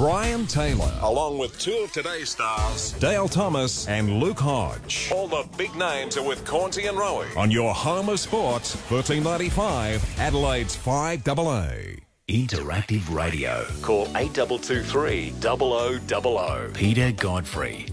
Brian Taylor, along with two of today's stars, Dale Thomas and Luke Hodge. All the big names are with Cornsey and Rowie. On your home of sports, 1395, Adelaide's 5AA. Interactive radio. Call 8223 0000. Peter Godfrey.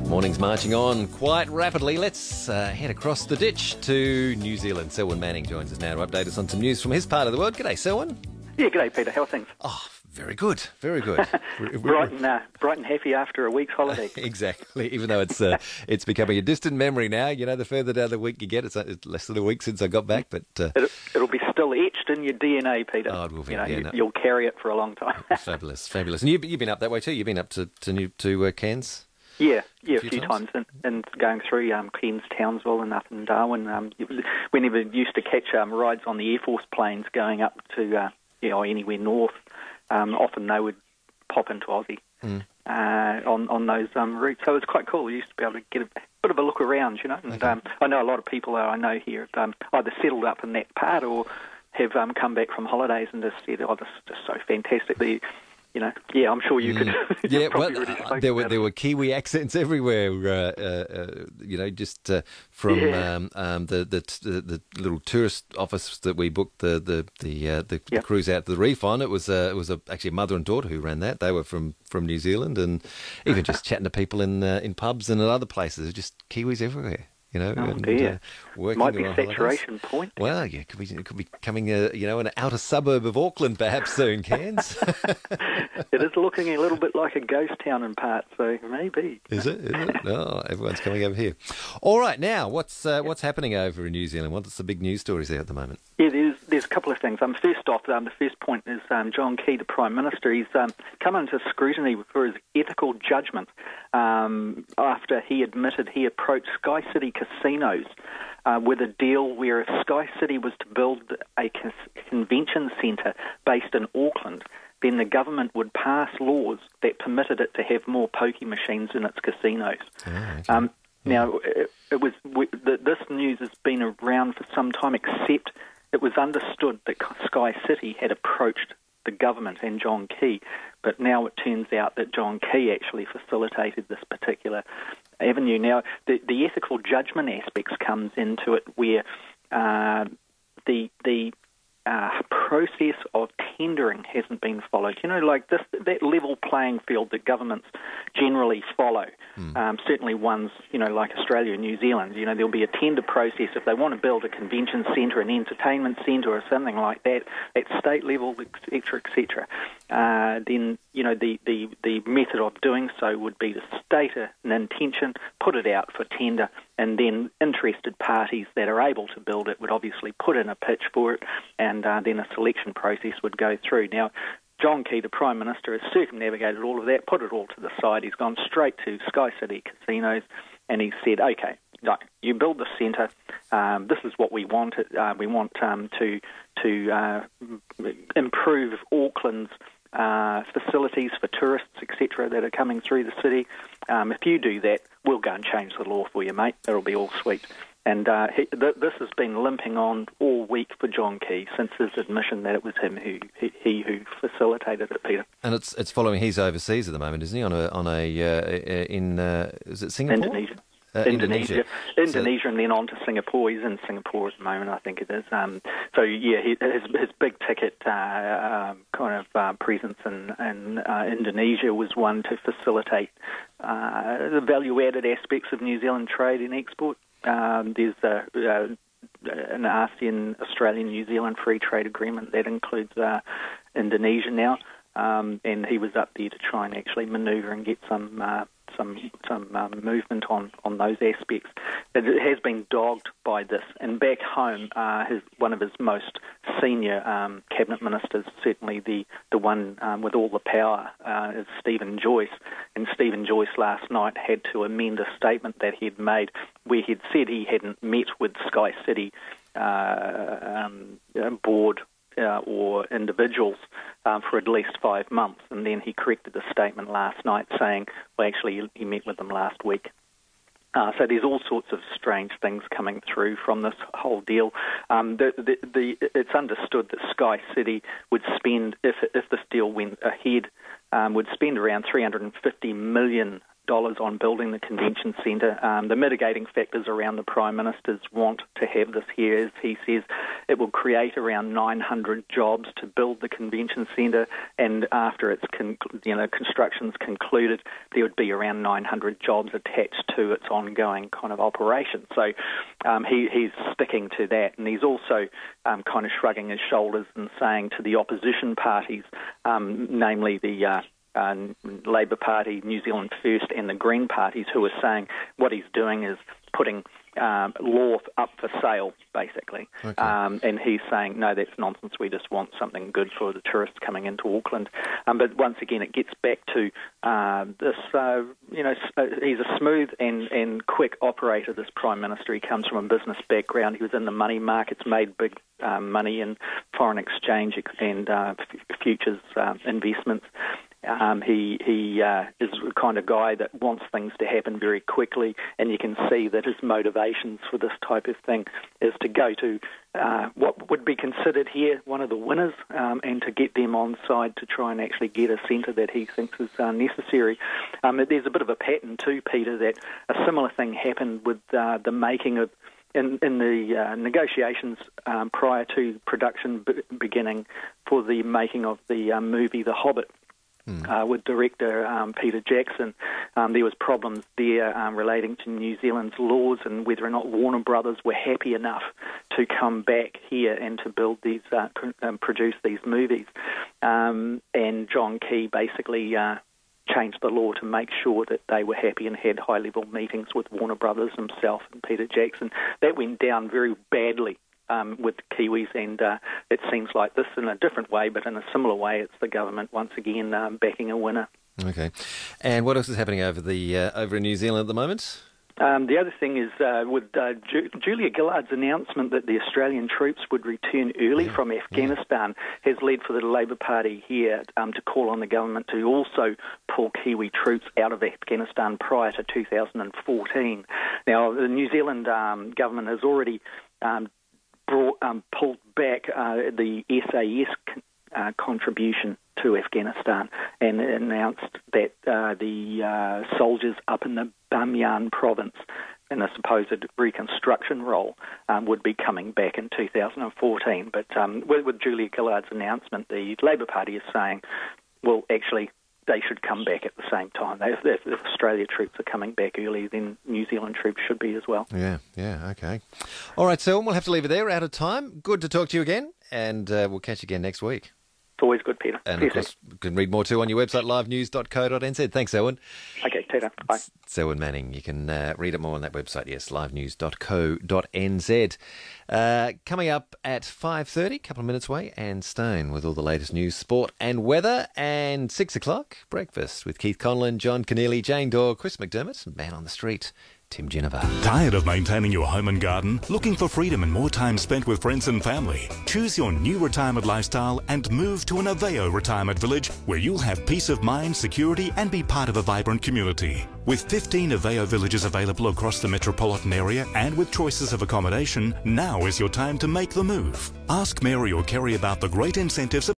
Morning's marching on quite rapidly. Let's head across the ditch to New Zealand. Selwyn Manning joins us now to update us on some news from his part of the world. G'day, Selwyn. Yeah, g'day, Peter. How are things? Oh, very good, very good. bright and happy after a week's holiday. Exactly. Even though it's becoming a distant memory now. You know, the further down the week you get, it's less than a week since I got back. But it'll be still etched in your DNA, Peter. Oh, it will be. You'll carry it for a long time. Fabulous, fabulous. And you've been up that way too. You've been up to Cairns. Yeah, a few times, and going through Cairns, Townsville, and up in Darwin. Whenever used to catch rides on the Air Force planes going up to anywhere north, often they would pop into Aussie on those routes. So it's quite cool. We used to be able to get a bit of a look around, you know. And I know a lot of people I know here have either settled up in that part or have come back from holidays and just said, "Oh, this is just so fantastic." I'm sure you could. Yeah, well, there were Kiwi accents everywhere. From the little tourist office that we booked the cruise out to the reef on. It was actually a mother and daughter who ran that. They were from New Zealand, and even just chatting to people in pubs and at other places, just Kiwis everywhere. You know, might be saturation point. Well, yeah, it could be coming, an outer suburb of Auckland perhaps soon, Cairns. It is looking a little bit like a ghost town in parts, so maybe. Is it? No, everyone's coming over here. All right, now what's happening over in New Zealand? What's the big news stories there at the moment? Yeah, there's a couple of things. First off, the first point is John Key, the Prime Minister. He's come into scrutiny for his ethical judgment after he admitted he approached Skycity casinos with a deal where if Skycity was to build a convention centre based in Auckland, then the government would pass laws that permitted it to have more pokie machines in its casinos. Oh, okay. Now, this news has been around for some time, except it was understood that Skycity had approached the government and John Key, but now it turns out that John Key actually facilitated this particular avenue. Now, the ethical judgment aspects comes into it, where the process of tendering hasn't been followed. You know, like that level playing field that governments generally follow. Certainly ones, like Australia and New Zealand. There'll be a tender process if they want to build a convention centre, an entertainment centre, or something like that at state level, etc., etc. Then the method of doing so would be to state an intention, put it out for tender, and then interested parties that are able to build it would obviously put in a pitch for it, and then a selection process would go through. Now, John Key, the Prime Minister, has circumnavigated all of that, put it all to the side. He's gone straight to Skycity casinos, and he said, okay, no, you build the centre. This is what we want. We want to improve Auckland's facilities for tourists, etc., that are coming through the city. If you do that, we'll go and change the law for you, mate. It'll be all sweet. And this has been limping on all week for John Key since his admission that it was him who facilitated it, Peter. And it's following. He's overseas at the moment, isn't he? Is it Singapore? Indonesia, and then on to Singapore. He's in Singapore at the moment, I think it is. His big ticket presence in Indonesia was one to facilitate the value-added aspects of New Zealand trade and export. There's an ASEAN, Australian, New Zealand free trade agreement that includes Indonesia now, and he was up there to try and actually manoeuvre and get some movement on those aspects. It has been dogged by this, and back home, one of his most senior cabinet ministers, certainly the one with all the power, is Stephen Joyce. And Stephen Joyce last night had to amend a statement that he'd made where he'd said he hadn't met with Skycity board or individuals for at least 5 months, and then he corrected the statement last night saying, well, actually, he met with them last week. So there's all sorts of strange things coming through from this whole deal. It's understood that Skycity would spend, if this deal went ahead, would spend around $350 million on building the convention centre. The mitigating factors around the Prime Minister's want to have this here is, he says, it will create around 900 jobs to build the convention centre, and after its construction's concluded, there would be around 900 jobs attached to its ongoing kind of operation. So he's sticking to that, and he's also kind of shrugging his shoulders and saying to the opposition parties, namely the Labour Party, New Zealand First and the Green parties, who are saying what he's doing is putting law up for sale, basically. Okay. And he's saying, no, that's nonsense. We just want something good for the tourists coming into Auckland. But once again, it gets back to this, he's a smooth and quick operator, this Prime Minister. He comes from a business background. He was in the money markets, made big money in foreign exchange and futures investments. He is the kind of guy that wants things to happen very quickly, and you can see that his motivations for this type of thing is to go to what would be considered here one of the winners, and to get them on side to try and actually get a centre that he thinks is necessary. There's a bit of a pattern too, Peter, that a similar thing happened with the making of in the negotiations prior to production beginning for the making of the movie The Hobbit. With director Peter Jackson, there was problems there relating to New Zealand's laws and whether or not Warner Brothers were happy enough to come back here and to build these, produce these movies. And John Key basically changed the law to make sure that they were happy and had high-level meetings with Warner Brothers himself and Peter Jackson. That went down very badly with Kiwis, and it seems like this in a different way, but in a similar way, it's the government once again backing a winner. Okay, and what else is happening over in New Zealand at the moment? The other thing is with Julia Gillard's announcement that the Australian troops would return early from Afghanistan has led for the Labour Party here to call on the government to also pull Kiwi troops out of Afghanistan prior to 2014. Now, the New Zealand government has already pulled back the SAS contribution to Afghanistan and announced that the soldiers up in the Bamyan province in a supposed reconstruction role would be coming back in 2014. But with Julia Gillard's announcement, the Labour Party is saying, well, actually, they should come back at the same time. If Australia troops are coming back early, then New Zealand troops should be as well. Yeah, okay. All right, Selwyn, we'll have to leave it there. We're out of time. Good to talk to you again, and we'll catch you again next week. It's always good, Peter. And, of course, you can read more too on your website, livenews.co.nz. Thanks, Selwyn. Okay, Peter. Bye. Selwyn Manning. You can read it more on that website, yes, livenews.co.nz. Coming up at 5:30, a couple of minutes away, and Stone with all the latest news, sport and weather. And 6 o'clock, breakfast with Keith Conlon, John Keneally, Jane Dore, Chris McDermott, and Man on the Street, Tim Geneva. Tired of maintaining your home and garden? Looking for freedom and more time spent with friends and family? Choose your new retirement lifestyle and move to an Aveo retirement village where you'll have peace of mind, security and be part of a vibrant community. With 15 Aveo villages available across the metropolitan area and with choices of accommodation, now is your time to make the move. Ask Mary or Kerry about the great incentives